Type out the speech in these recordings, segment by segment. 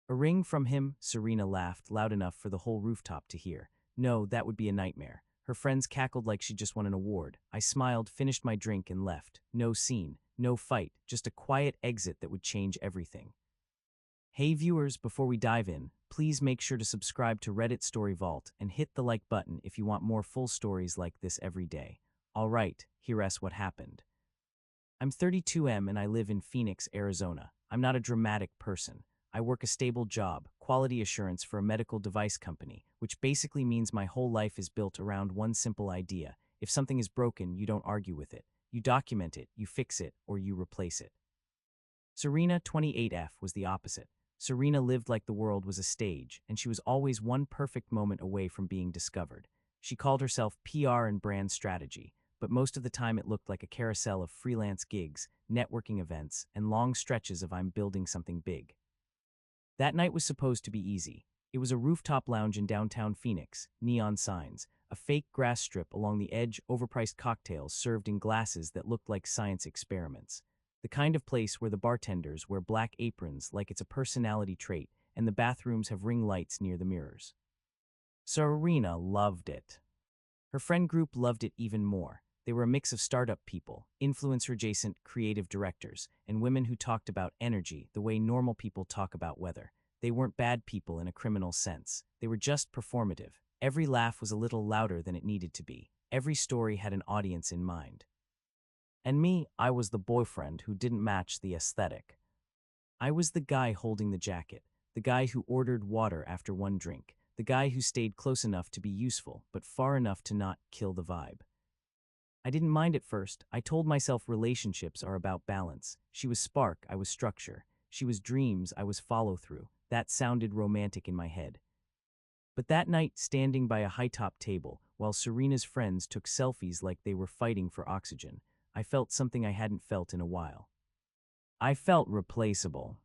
A ring from him, Serena laughed loud enough for the whole rooftop to hear. No, that would be a nightmare. Her friends cackled like she just won an award. I smiled, finished my drink, and left. No scene, no fight, just a quiet exit that would change everything. Hey viewers, before we dive in, please make sure to subscribe to Reddit Story Vault and hit the like button if you want more full stories like this every day. Alright, here's what happened. I'm 32M and I live in Phoenix, Arizona. I'm not a dramatic person. I work a stable job, quality assurance for a medical device company, which basically means my whole life is built around one simple idea. If something is broken, you don't argue with it. You document it, you fix it, or you replace it. Serena, 28F, was the opposite. Serena lived like the world was a stage, and she was always one perfect moment away from being discovered. She called herself PR and brand strategy, but most of the time it looked like a carousel of freelance gigs, networking events, and long stretches of I'm building something big. That night was supposed to be easy. It was a rooftop lounge in downtown Phoenix, neon signs, a fake grass strip along the edge, overpriced cocktails served in glasses that looked like science experiments. The kind of place where the bartenders wear black aprons like it's a personality trait, and the bathrooms have ring lights near the mirrors. Serena loved it. Her friend group loved it even more. They were a mix of startup people, influencer-adjacent creative directors, and women who talked about energy the way normal people talk about weather. They weren't bad people in a criminal sense. They were just performative. Every laugh was a little louder than it needed to be. Every story had an audience in mind. And me, I was the boyfriend who didn't match the aesthetic. I was the guy holding the jacket, the guy who ordered water after one drink, the guy who stayed close enough to be useful, but far enough to not kill the vibe. I didn't mind at first. I told myself relationships are about balance. She was spark, I was structure. She was dreams, I was follow-through. That sounded romantic in my head. But that night, standing by a high-top table, while Serena's friends took selfies like they were fighting for oxygen, I felt something I hadn't felt in a while. I felt replaceable.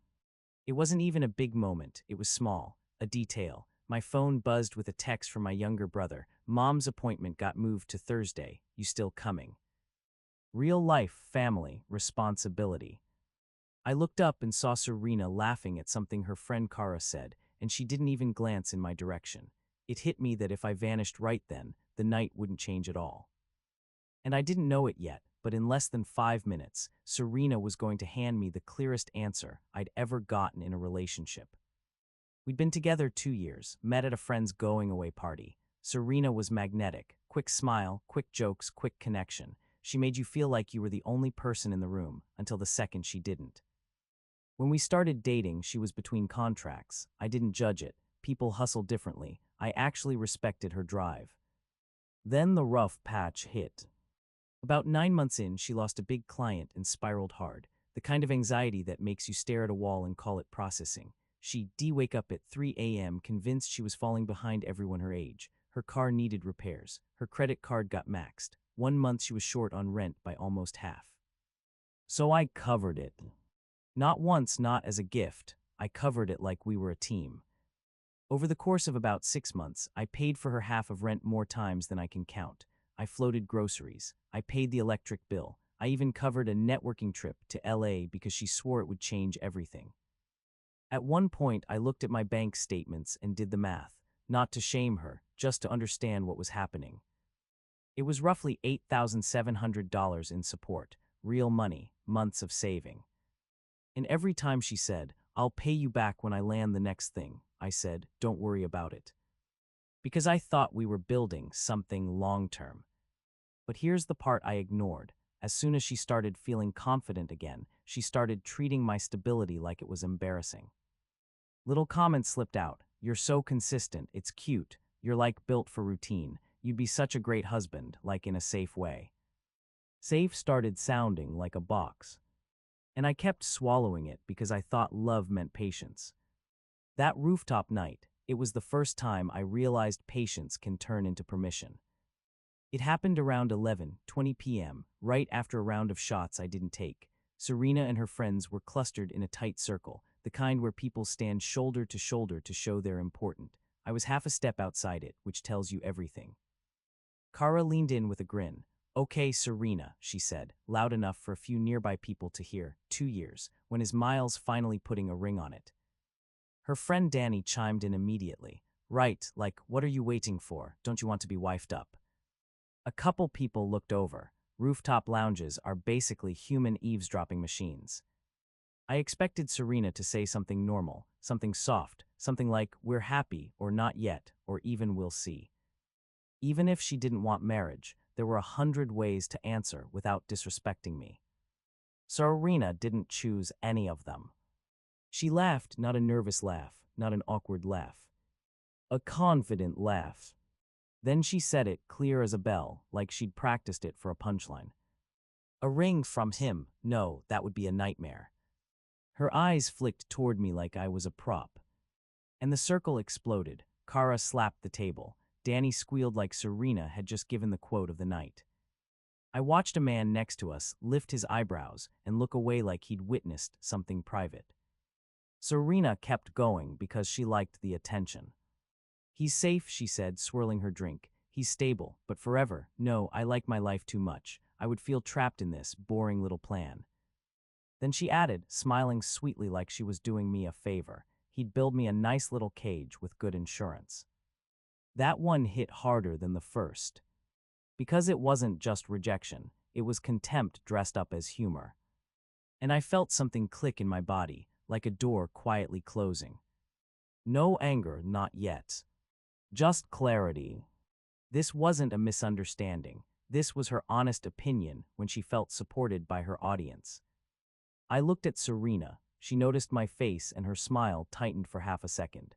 It wasn't even a big moment, it was small, a detail. My phone buzzed with a text from my younger brother. Mom's appointment got moved to Thursday. You still coming? Real life, family, responsibility. I looked up and saw Serena laughing at something her friend Kara said, and she didn't even glance in my direction. It hit me that if I vanished right then, the night wouldn't change at all. And I didn't know it yet, but in less than 5 minutes, Serena was going to hand me the clearest answer I'd ever gotten in a relationship. We'd been together 2 years, met at a friend's going-away party. Serena was magnetic, quick smile, quick jokes, quick connection. She made you feel like you were the only person in the room, until the second she didn't. When we started dating, she was between contracts. I didn't judge it. People hustle differently. I actually respected her drive. Then the rough patch hit. About 9 months in, she lost a big client and spiraled hard, the kind of anxiety that makes you stare at a wall and call it processing. She'd wake up at 3 a.m. convinced she was falling behind everyone her age. Her car needed repairs. Her credit card got maxed. 1 month she was short on rent by almost half. So I covered it. Not once, not as a gift. I covered it like we were a team. Over the course of about 6 months, I paid for her half of rent more times than I can count. I floated groceries. I paid the electric bill. I even covered a networking trip to LA because she swore it would change everything. At one point, I looked at my bank statements and did the math, not to shame her, just to understand what was happening. It was roughly $8,700 in support, real money, months of saving. And every time she said, "I'll pay you back when I land the next thing," I said, "Don't worry about it." Because I thought we were building something long-term. But here's the part I ignored. As soon as she started feeling confident again, she started treating my stability like it was embarrassing. Little comments slipped out. "You're so consistent, it's cute. You're like built for routine. You'd be such a great husband, like in a safe way." Safe started sounding like a box. And I kept swallowing it because I thought love meant patience. That rooftop night, it was the first time I realized patience can turn into permission. It happened around 11:20 p.m., right after a round of shots I didn't take. Serena and her friends were clustered in a tight circle, the kind where people stand shoulder to shoulder to show they're important. I was half a step outside it, which tells you everything. Kara leaned in with a grin. "Okay, Serena," she said, loud enough for a few nearby people to hear. 2 years, when is Miles finally putting a ring on it? Her friend Danny chimed in immediately. Right, like, what are you waiting for? Don't you want to be wifed up? A couple people looked over. Rooftop lounges are basically human eavesdropping machines. I expected Serena to say something normal, something soft, something like, we're happy, or not yet, or even we'll see. Even if she didn't want marriage, there were 100 ways to answer without disrespecting me. Serena didn't choose any of them. She laughed, not a nervous laugh, not an awkward laugh. A confident laugh. Then she said it clear as a bell, like she'd practiced it for a punchline. A ring from him, no, that would be a nightmare. Her eyes flicked toward me like I was a prop. And the circle exploded. Kara slapped the table. Danny squealed like Serena had just given the quote of the night. I watched a man next to us lift his eyebrows and look away like he'd witnessed something private. Serena kept going because she liked the attention. He's safe, she said, swirling her drink. He's stable, but forever. No, I like my life too much. I would feel trapped in this boring little plan. Then she added, smiling sweetly like she was doing me a favor. He'd build me a nice little cage with good insurance. That one hit harder than the first. Because it wasn't just rejection, it was contempt dressed up as humor. And I felt something click in my body, like a door quietly closing. No anger, not yet. Just clarity. This wasn't a misunderstanding. This was her honest opinion when she felt supported by her audience. I looked at Serena. She noticed my face and her smile tightened for half a second.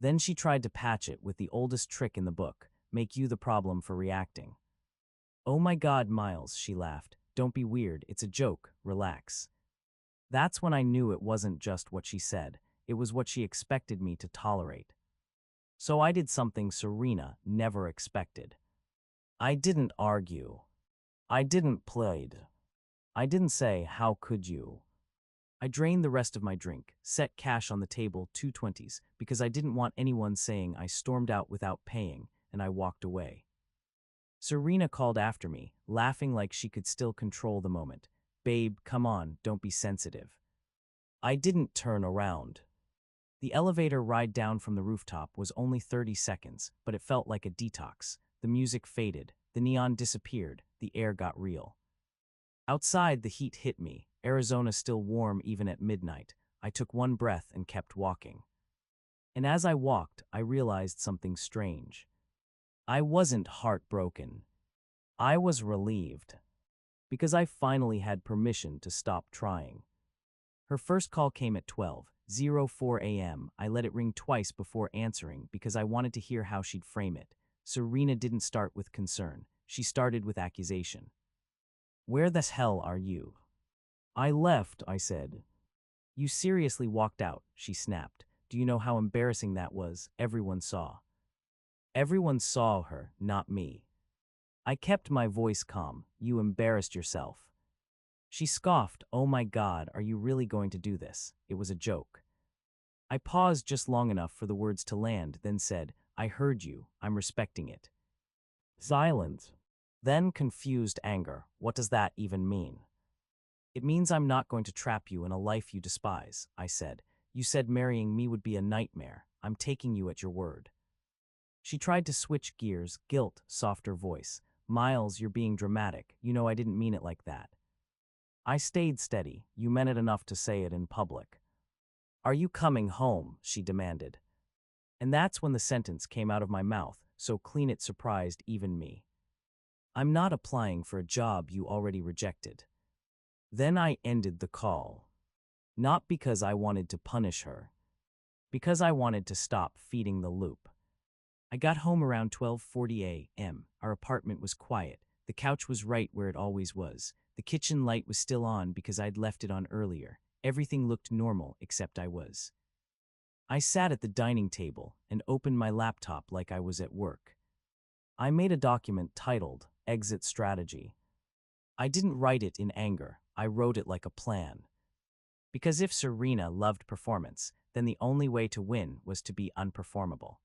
Then she tried to patch it with the oldest trick in the book, make you the problem for reacting. Oh my God, Miles, she laughed. Don't be weird, it's a joke, relax. That's when I knew it wasn't just what she said, it was what she expected me to tolerate. So I did something Serena never expected. I didn't argue. I didn't plead. I didn't say, how could you? I drained the rest of my drink, set cash on the table, 2 20s, because I didn't want anyone saying I stormed out without paying, and I walked away. Serena called after me, laughing like she could still control the moment. Babe, come on, don't be sensitive. I didn't turn around. The elevator ride down from the rooftop was only 30 seconds, but it felt like a detox. The music faded, the neon disappeared, the air got real. Outside, the heat hit me, Arizona still warm even at midnight. I took one breath and kept walking. And as I walked, I realized something strange. I wasn't heartbroken. I was relieved. Because I finally had permission to stop trying. Her first call came at 12:04 a.m. I let it ring twice before answering because I wanted to hear how she'd frame it. Serena didn't start with concern. She started with accusation. Where the hell are you? I left, I said. You seriously walked out, she snapped. Do you know how embarrassing that was? Everyone saw. Everyone saw her, not me. I kept my voice calm. You embarrassed yourself. She scoffed. Oh my God, are you really going to do this? It was a joke. I paused just long enough for the words to land, then said, I heard you. I'm respecting it. Silence. Then confused anger. What does that even mean? It means I'm not going to trap you in a life you despise, I said. You said marrying me would be a nightmare. I'm taking you at your word. She tried to switch gears, guilt, softer voice. Miles, you're being dramatic. You know I didn't mean it like that. I stayed steady. You meant it enough to say it in public. Are you coming home? She demanded. And that's when the sentence came out of my mouth, so clean it surprised even me. I'm not applying for a job you already rejected. Then I ended the call. Not because I wanted to punish her. Because I wanted to stop feeding the loop. I got home around 12:40 a.m. Our apartment was quiet. The couch was right where it always was. The kitchen light was still on because I'd left it on earlier. Everything looked normal except I was. I sat at the dining table and opened my laptop like I was at work. I made a document titled Exit Strategy. I didn't write it in anger. I wrote it like a plan. Because if Serena loved performance, then the only way to win was to be unperformable.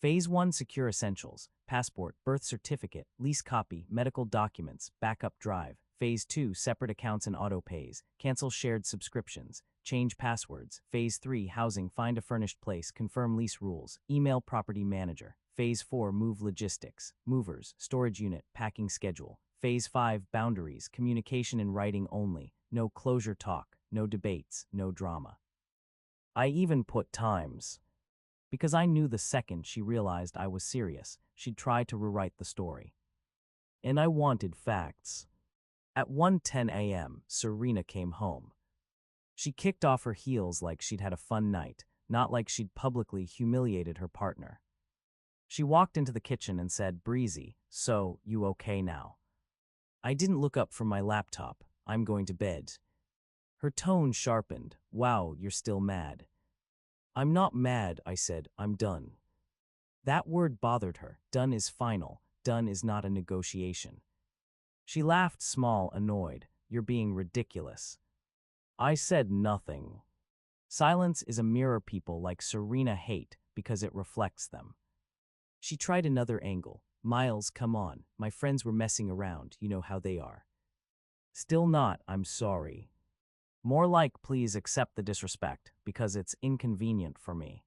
Phase 1, secure essentials, passport, birth certificate, lease copy, medical documents, backup drive. Phase 2, separate accounts and auto pays, cancel shared subscriptions. change passwords. Phase 3, housing, find a furnished place, confirm lease rules, email property manager. Phase 4, move logistics, movers, storage unit, packing schedule. Phase 5, boundaries, communication in writing only, no closure talk, no debates, no drama. I even put times. Because I knew the second she realized I was serious, she'd try to rewrite the story. And I wanted facts. At 1:10 a.m., Serena came home. She kicked off her heels like she'd had a fun night, not like she'd publicly humiliated her partner. She walked into the kitchen and said, "Breezy, so, you okay now?" I didn't look up from my laptop. "I'm going to bed." Her tone sharpened. "Wow, you're still mad." "I'm not mad," I said. "I'm done." That word bothered her. Done is final. Done is not a negotiation. She laughed small, annoyed. "You're being ridiculous." I said nothing. Silence is a mirror people like Serena hate because it reflects them. She tried another angle. "Miles, come on. My friends were messing around. You know how they are." "Still not, I'm sorry." More like, "Please accept the disrespect, because it's inconvenient for me."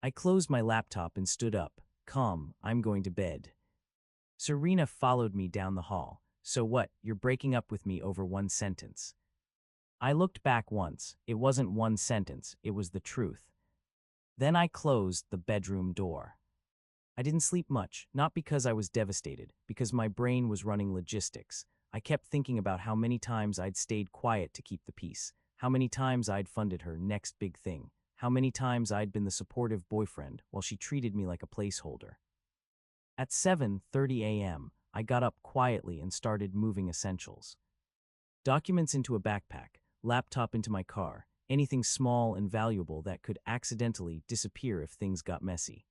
I closed my laptop and stood up. "Calm, I'm going to bed." Serena followed me down the hall. "So what, you're breaking up with me over one sentence?" I looked back once. It wasn't one sentence, it was the truth. Then I closed the bedroom door. I didn't sleep much, not because I was devastated, because my brain was running logistics. I kept thinking about how many times I'd stayed quiet to keep the peace, how many times I'd funded her next big thing, how many times I'd been the supportive boyfriend while she treated me like a placeholder. At 7:30 a.m., I got up quietly and started moving essentials. Documents into a backpack, laptop into my car, anything small and valuable that could accidentally disappear if things got messy.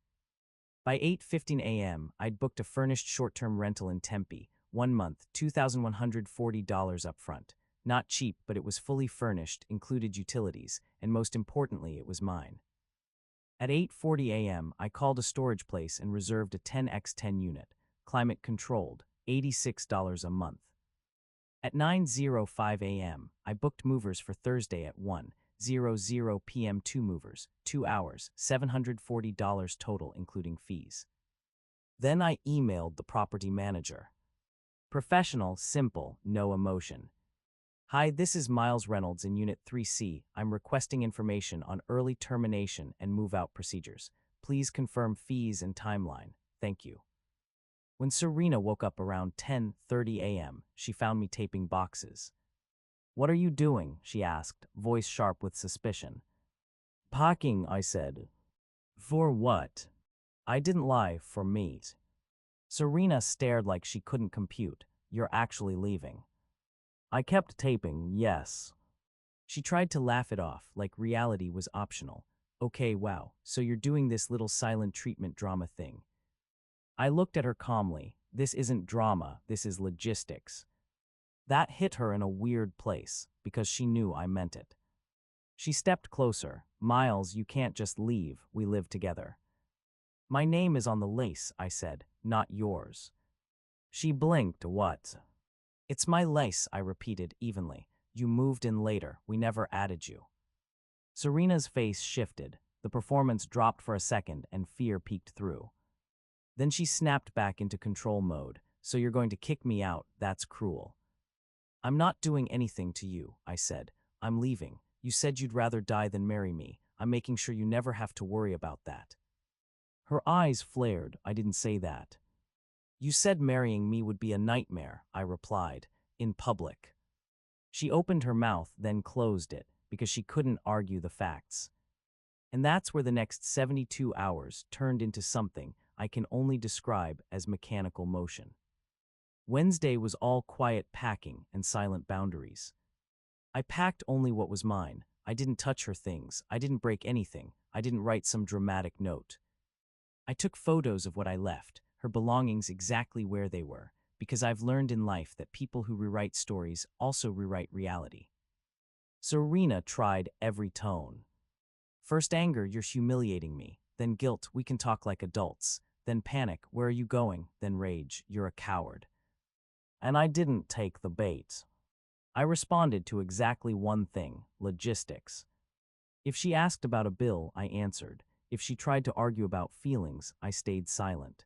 By 8:15 a.m., I'd booked a furnished short-term rental in Tempe, 1 month, $2,140 up front. Not cheap, but it was fully furnished, included utilities, and most importantly, it was mine. At 8:40 a.m., I called a storage place and reserved a 10x10 unit, climate-controlled, $86 a month. At 9:05 a.m., I booked movers for Thursday at 1:00 p.m. 2 movers, 2 hours, $740 total including fees. Then I emailed the property manager. Professional, simple, no emotion. "Hi, this is Miles Reynolds in Unit 3C. I'm requesting information on early termination and move-out procedures. Please confirm fees and timeline. Thank you." When Serena woke up around 10:30 a.m., she found me taping boxes. "What are you doing?" she asked, voice sharp with suspicion. "Packing," I said. "For what?" I didn't lie, for meat. Serena stared like she couldn't compute. "You're actually leaving." I kept taping, yes. She tried to laugh it off, like reality was optional. "Okay, wow, so you're doing this little silent treatment drama thing." I looked at her calmly. "This isn't drama, this is logistics." That hit her in a weird place, because she knew I meant it. She stepped closer. "Miles, you can't just leave, we live together." "My name is on the lease," I said, "not yours." She blinked. "What?" "It's my lease," I repeated evenly. "You moved in later, we never added you." Serena's face shifted. The performance dropped for a second and fear peeked through. Then she snapped back into control mode. "So you're going to kick me out? That's cruel." "I'm not doing anything to you," I said. "I'm leaving. You said you'd rather die than marry me. I'm making sure you never have to worry about that." Her eyes flared. "I didn't say that." "You said marrying me would be a nightmare," I replied, "in public." She opened her mouth, then closed it, because she couldn't argue the facts. And that's where the next 72 hours turned into something I can only describe as mechanical motion. Wednesday was all quiet packing and silent boundaries. I packed only what was mine. I didn't touch her things. I didn't break anything. I didn't write some dramatic note. I took photos of what I left, her belongings exactly where they were, because I've learned in life that people who rewrite stories also rewrite reality. Serena tried every tone. First anger, "You're humiliating me." Then guilt, "We can talk like adults." Then panic, "Where are you going?" Then rage, "You're a coward." And I didn't take the bait. I responded to exactly one thing: logistics. If she asked about a bill, I answered. If she tried to argue about feelings, I stayed silent.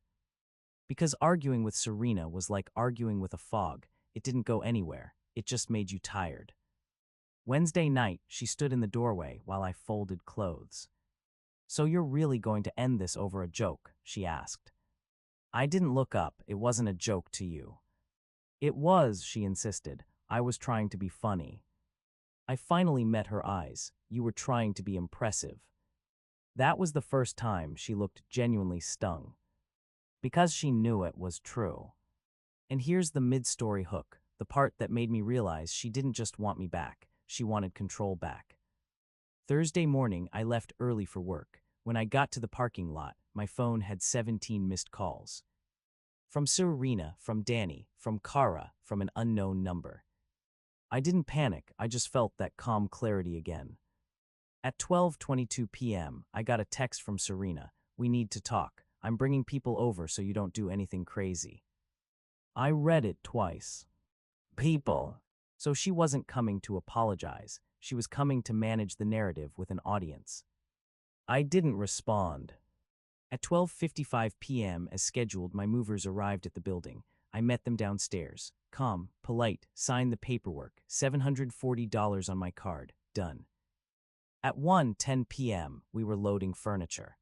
Because arguing with Serena was like arguing with a fog. It didn't go anywhere. It just made you tired. Wednesday night, she stood in the doorway while I folded clothes. "So you're really going to end this over a joke?" she asked. I didn't look up. "It wasn't a joke to you." "It was," she insisted. "I was trying to be funny." I finally met her eyes. "You were trying to be impressive." That was the first time she looked genuinely stung. Because she knew it was true. And here's the mid-story hook, the part that made me realize she didn't just want me back, she wanted control back. Thursday morning, I left early for work. When I got to the parking lot, my phone had 17 missed calls. From Serena, from Danny, from Kara, from an unknown number. I didn't panic, I just felt that calm clarity again. At 12:22 p.m., I got a text from Serena. "We need to talk. I'm bringing people over so you don't do anything crazy." I read it twice. People. So she wasn't coming to apologize. She was coming to manage the narrative with an audience. I didn't respond. At 12:55 p.m., as scheduled, my movers arrived at the building. I met them downstairs. Calm, polite, signed the paperwork, $740 on my card, done. At 1:10 p.m., we were loading furniture.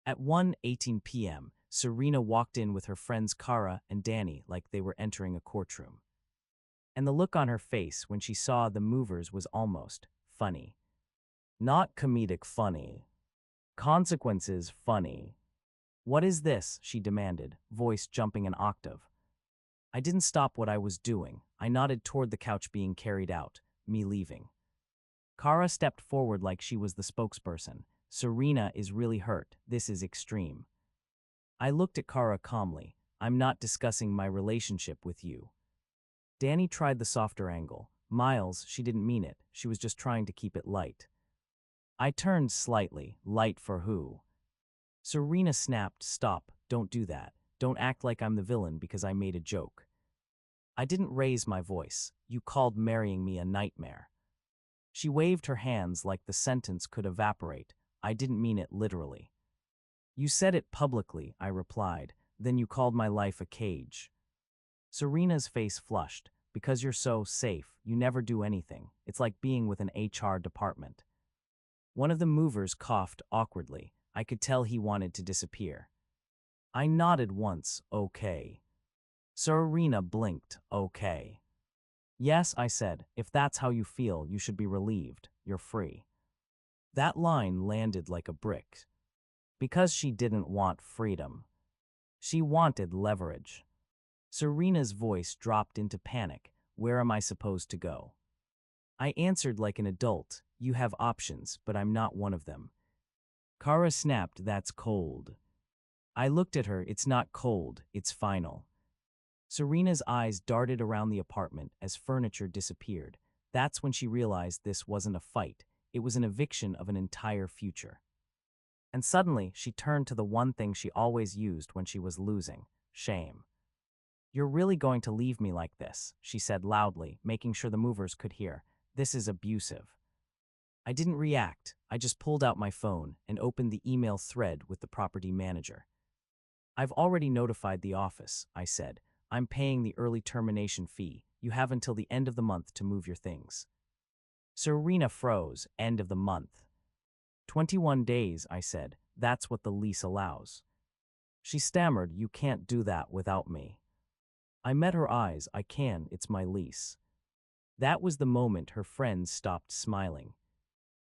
At 1:18 p.m., Serena walked in with her friends Kara and Danny like they were entering a courtroom. And the look on her face when she saw the movers was almost funny. Not comedic funny. Consequences funny. "What is this?" she demanded, voice jumping an octave. I didn't stop what I was doing. I nodded toward the couch being carried out, me leaving. Kara stepped forward like she was the spokesperson. "Serena is really hurt. This is extreme." I looked at Kara calmly. "I'm not discussing my relationship with you." Danny tried the softer angle. "Miles, she didn't mean it. She was just trying to keep it light." I turned slightly. "Light for who?" Serena snapped. "Stop. Don't do that. Don't act like I'm the villain because I made a joke." I didn't raise my voice. "You called marrying me a nightmare." She waved her hands like the sentence could evaporate. "I didn't mean it literally." "You said it publicly," I replied. "Then you called my life a cage." Serena's face flushed. "Because you're so safe, you never do anything. It's like being with an HR department." One of the movers coughed awkwardly. I could tell he wanted to disappear. I nodded once. "Okay." Serena blinked. "Okay." "Yes," I said. "If that's how you feel, you should be relieved. You're free." That line landed like a brick. Because she didn't want freedom. She wanted leverage. Serena's voice dropped into panic. "Where am I supposed to go?" I answered like an adult. "You have options, but I'm not one of them." Kara snapped. "That's cold." I looked at her. "It's not cold, it's final." Serena's eyes darted around the apartment as furniture disappeared. That's when she realized this wasn't a fight. It was an eviction of an entire future. And suddenly, she turned to the one thing she always used when she was losing: shame. "You're really going to leave me like this," she said loudly, making sure the movers could hear. "This is abusive." I didn't react. I just pulled out my phone and opened the email thread with the property manager. "I've already notified the office," I said. "I'm paying the early termination fee. You have until the end of the month to move your things." Serena froze. "End of the month?" 21 days, I said. "That's what the lease allows." She stammered. "You can't do that without me." I met her eyes. "I can, it's my lease." That was the moment her friends stopped smiling.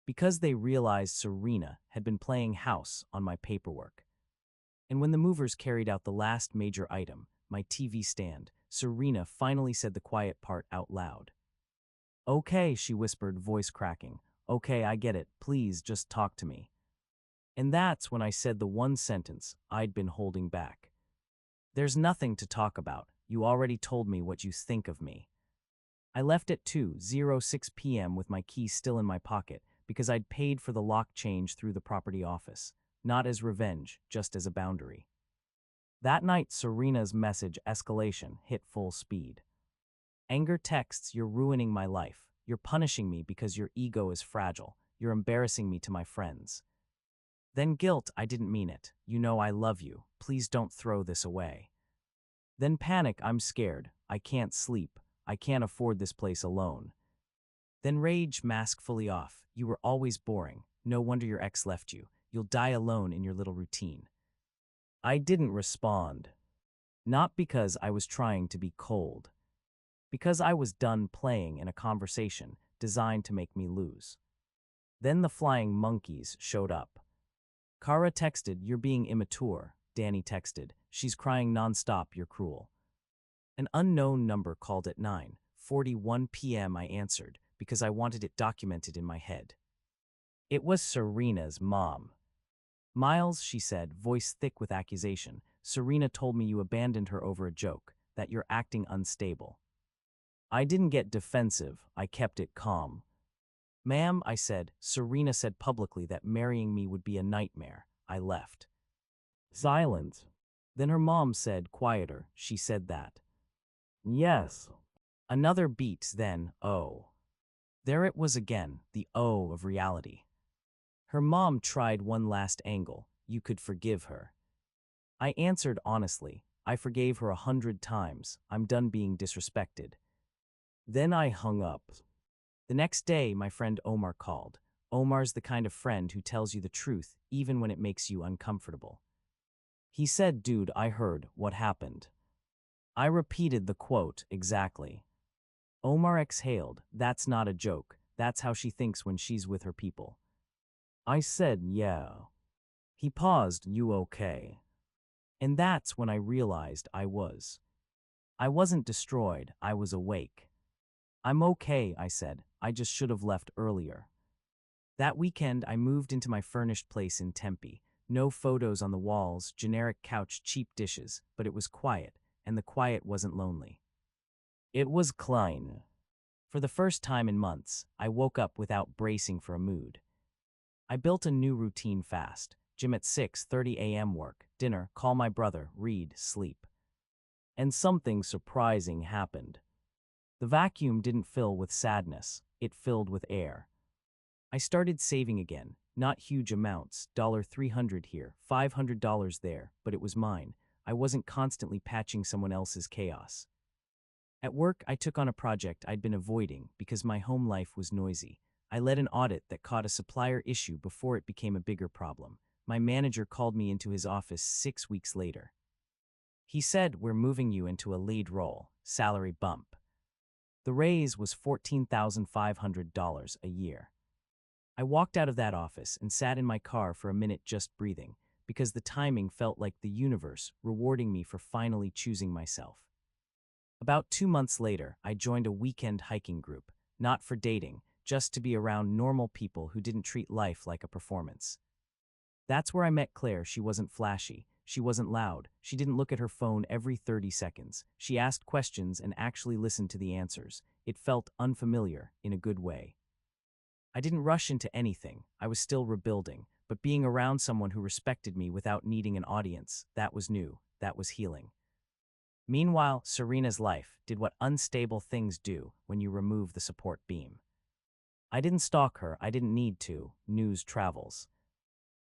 Because they realized Serena had been playing house on my paperwork. And when the movers carried out the last major item, my TV stand, Serena finally said the quiet part out loud. "Okay," she whispered, voice cracking. "Okay, I get it. Please just talk to me." And that's when I said the one sentence I'd been holding back. "There's nothing to talk about. You already told me what you think of me." I left at 2:06 p.m. with my keys still in my pocket because I'd paid for the lock change through the property office, not as revenge, just as a boundary. That night, Serena's message escalation hit full speed. Anger texts, "You're ruining my life. You're punishing me because your ego is fragile. You're embarrassing me to my friends." Then guilt, "I didn't mean it. You know I love you. Please don't throw this away." Then panic, "I'm scared. I can't sleep. I can't afford this place alone." Then rage, mask fully off, "You were always boring. No wonder your ex left you. You'll die alone in your little routine." I didn't respond. Not because I was trying to be cold. Because I was done playing in a conversation designed to make me lose. Then the flying monkeys showed up. Kara texted, "You're being immature." Danny texted, "She's crying nonstop, you're cruel." An unknown number called at 9:41 p.m. I answered because I wanted it documented in my head. It was Serena's mom. "Miles," she said, voice thick with accusation, "Serena told me you abandoned her over a joke, that you're acting unstable." I didn't get defensive, I kept it calm. "Ma'am," I said, "Serena said publicly that marrying me would be a nightmare." I left. Silence. Then her mom said, quieter, "She said that." Yes. Another beat, then, oh. There it was again, the oh of reality. Her mom tried one last angle, "You could forgive her." I answered honestly, "I forgave her 100 times, I'm done being disrespected." Then I hung up. The next day, my friend Omar called. Omar's the kind of friend who tells you the truth even when it makes you uncomfortable. He said, "Dude, I heard what happened." I repeated the quote exactly. Omar exhaled, "That's not a joke. That's how she thinks when she's with her people." I said, "Yeah." He paused, "You okay?" And that's when I realized I was. I wasn't destroyed, I was awake. "I'm okay," I said. "I just should have left earlier." That weekend, I moved into my furnished place in Tempe. No photos on the walls, generic couch, cheap dishes, but it was quiet, and the quiet wasn't lonely. It was Qley. For the first time in months, I woke up without bracing for a mood. I built a new routine fast. Gym at 6:30 a.m. work, dinner, call my brother, read, sleep. And something surprising happened. The vacuum didn't fill with sadness, it filled with air. I started saving again, not huge amounts, $300 here, $500 there, but it was mine. I wasn't constantly patching someone else's chaos. At work, I took on a project I'd been avoiding because my home life was noisy. I led an audit that caught a supplier issue before it became a bigger problem. My manager called me into his office 6 weeks later. He said, "We're moving you into a lead role, salary bump." The raise was $14,500 a year. I walked out of that office and sat in my car for a minute just breathing, because the timing felt like the universe rewarding me for finally choosing myself. About 2 months later, I joined a weekend hiking group, not for dating, just to be around normal people who didn't treat life like a performance. That's where I met Claire. She wasn't flashy. She wasn't loud. She didn't look at her phone every 30 seconds. She asked questions and actually listened to the answers. It felt unfamiliar in a good way. I didn't rush into anything. I was still rebuilding, but being around someone who respected me without needing an audience, that was new. That was healing. Meanwhile, Serena's life did what unstable things do when you remove the support beam. I didn't stalk her. I didn't need to. News travels.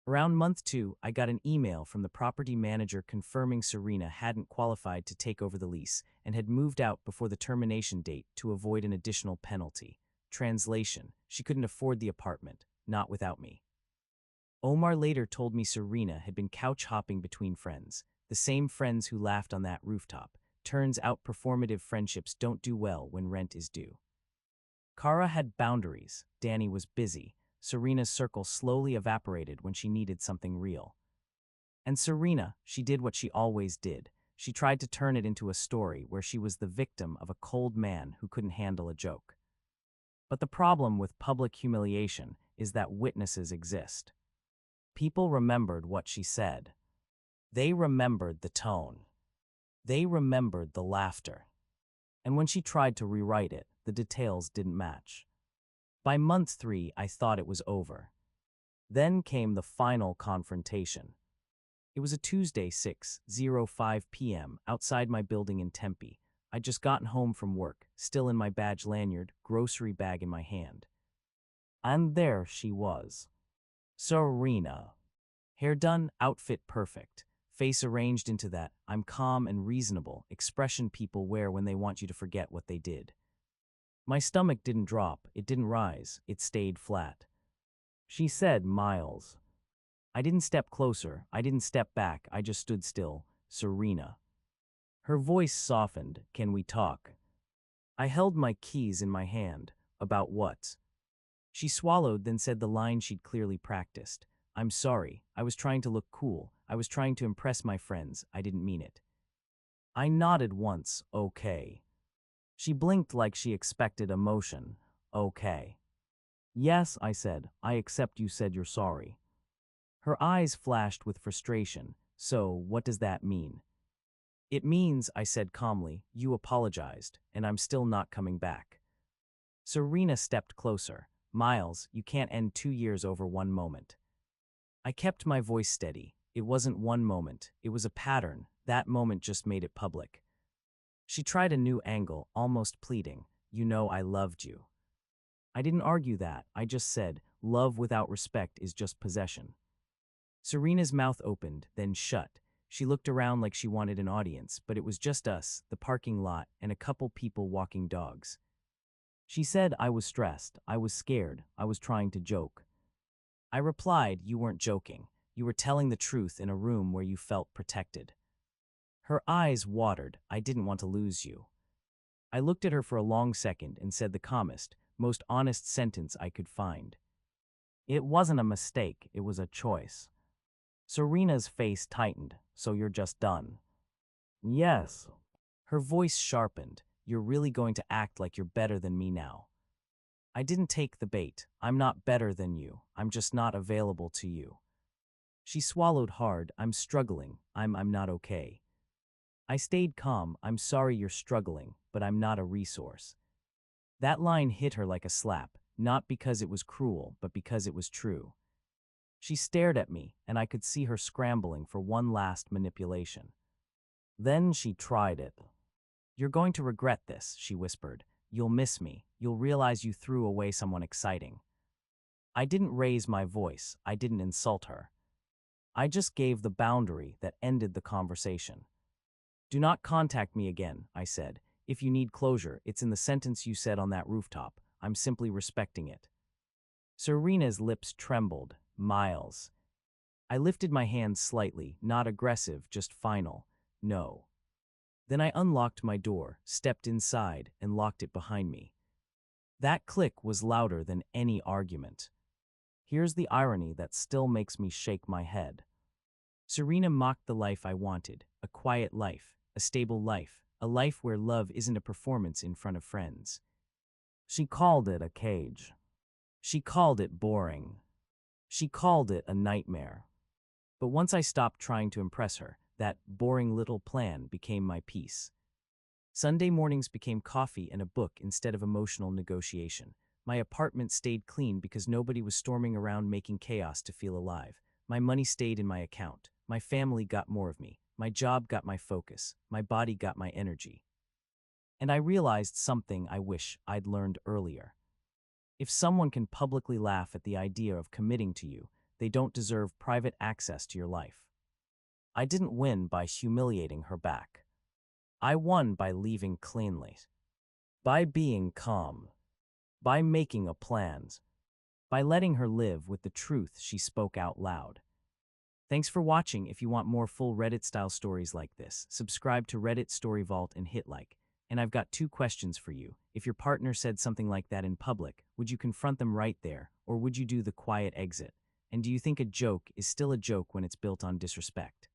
Around month 2, I got an email from the property manager confirming Serena hadn't qualified to take over the lease and had moved out before the termination date to avoid an additional penalty. Translation: she couldn't afford the apartment, not without me. Omar later told me Serena had been couch hopping between friends, the same friends who laughed on that rooftop. Turns out performative friendships don't do well when rent is due. Kara had boundaries. Danny was busy. Serena's circle slowly evaporated when she needed something real. And Serena, she did what she always did. She tried to turn it into a story where she was the victim of a cold man who couldn't handle a joke. But the problem with public humiliation is that witnesses exist. People remembered what she said. They remembered the tone. They remembered the laughter. And when she tried to rewrite it, the details didn't match. By month 3, I thought it was over. Then came the final confrontation. It was a Tuesday, 6:05 p.m., outside my building in Tempe. I'd just gotten home from work, still in my badge lanyard, grocery bag in my hand. And there she was. Serena. Hair done, outfit perfect. Face arranged into that I'm calm and reasonable expression people wear when they want you to forget what they did. My stomach didn't drop, it didn't rise, it stayed flat. She said, "Miles." I didn't step closer, I didn't step back, I just stood still. Serena. Her voice softened. "Can we talk?" I held my keys in my hand. "About what?" She swallowed, then said the line she'd clearly practiced. "I'm sorry, I was trying to look cool. I was trying to impress my friends. I didn't mean it." I nodded once. "Okay." She blinked like she expected emotion. "Okay." "Yes," I said. "I accept you said you're sorry." Her eyes flashed with frustration. "So, what does that mean?" "It means," I said calmly, "you apologized, and I'm still not coming back." Serena stepped closer. "Miles, you can't end 2 years over one moment." I kept my voice steady. It wasn't one moment, it was a pattern. That moment just made it public. She tried a new angle, almost pleading. "You know I loved you." I didn't argue that, I just said, "Love without respect is just possession." Serena's mouth opened, then shut. She looked around like she wanted an audience, but it was just us, the parking lot, and a couple people walking dogs. She said I was stressed, I was scared, I was trying to joke. I replied, "You weren't joking. You were telling the truth in a room where you felt protected." Her eyes watered. "I didn't want to lose you." I looked at her for a long second and said the calmest, most honest sentence I could find. "It wasn't a mistake, it was a choice." Serena's face tightened. "So you're just done?" "Yes." Her voice sharpened. "You're really going to act like you're better than me now?" I didn't take the bait. "I'm not better than you. I'm just not available to you." She swallowed hard. "I'm struggling. I'm not okay." I stayed calm. "I'm sorry you're struggling, but I'm not a resource." That line hit her like a slap, not because it was cruel, but because it was true. She stared at me, and I could see her scrambling for one last manipulation. Then she tried it. "You're going to regret this," she whispered. "You'll miss me. You'll realize you threw away someone exciting." I didn't raise my voice. I didn't insult her. I just gave the boundary that ended the conversation. "Do not contact me again," I said. "If you need closure, it's in the sentence you said on that rooftop. I'm simply respecting it." Serena's lips trembled. "Miles." I lifted my hand slightly, not aggressive, just final. "No." Then I unlocked my door, stepped inside, and locked it behind me. That click was louder than any argument. Here's the irony that still makes me shake my head. Serena mocked the life I wanted, a quiet life, a stable life, a life where love isn't a performance in front of friends. She called it a cage. She called it boring. She called it a nightmare. But once I stopped trying to impress her, that boring little plan became my peace. Sunday mornings became coffee and a book instead of emotional negotiation. My apartment stayed clean because nobody was storming around making chaos to feel alive. My money stayed in my account. My family got more of me. My job got my focus. My body got my energy. And I realized something I wish I'd learned earlier. If someone can publicly laugh at the idea of committing to you, they don't deserve private access to your life. I didn't win by humiliating her back. I won by leaving cleanly. By being calm. By making a plan. By letting her live with the truth she spoke out loud. Thanks for watching. If you want more full Reddit-style stories like this, subscribe to Reddit Story Vault and hit like. And I've got 2 questions for you. If your partner said something like that in public, would you confront them right there, or would you do the quiet exit? And do you think a joke is still a joke when it's built on disrespect?